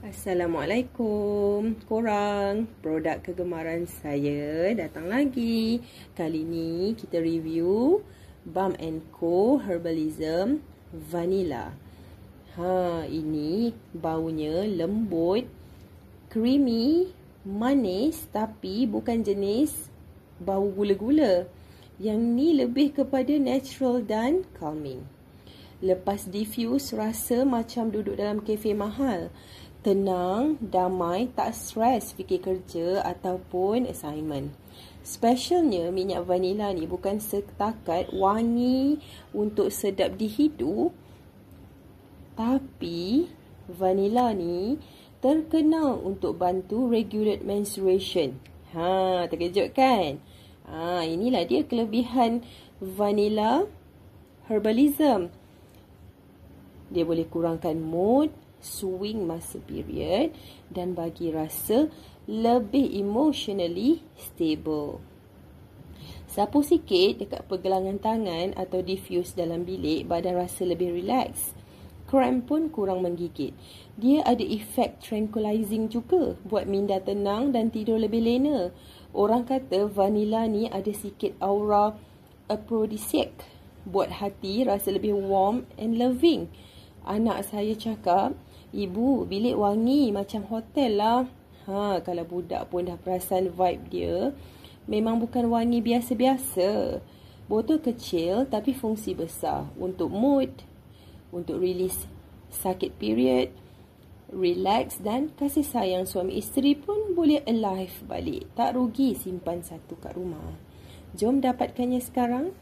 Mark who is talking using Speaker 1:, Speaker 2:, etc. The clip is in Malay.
Speaker 1: Assalamualaikum korang, produk kegemaran saya datang lagi. Kali ni kita review Balm & Co Herbalism Vanilla. Ini baunya lembut, creamy, manis tapi bukan jenis bau gula-gula. Yang ni lebih kepada natural dan calming. Lepas diffuse rasa macam duduk dalam kafe mahal. Tenang, damai, tak stres fikir kerja ataupun assignment. Specialnya minyak vanila ni bukan setakat wangi untuk sedap di hidung, tapi vanila ni terkenal untuk bantu regulate menstruation. Terkejut kan? Inilah dia kelebihan vanila herbalism. Dia boleh kurangkan mood, swing masa period dan bagi rasa lebih emotionally stable. Sapu sikit dekat pergelangan tangan atau diffuse dalam bilik, badan rasa lebih relax. Cramp pun kurang menggigit. Dia ada efek tranquilizing juga, buat minda tenang dan tidur lebih lena. Orang kata vanila ni ada sikit aura aphrodisiac, buat hati rasa lebih warm and loving. Anak saya cakap, "Ibu, bilik wangi macam hotel lah." Kalau budak pun dah perasan vibe dia, memang bukan wangi biasa-biasa. Botol kecil tapi fungsi besar untuk mood, untuk release sakit period, relax dan kasih sayang suami isteri pun boleh alive balik. Tak rugi simpan satu kat rumah. Jom dapatkannya sekarang.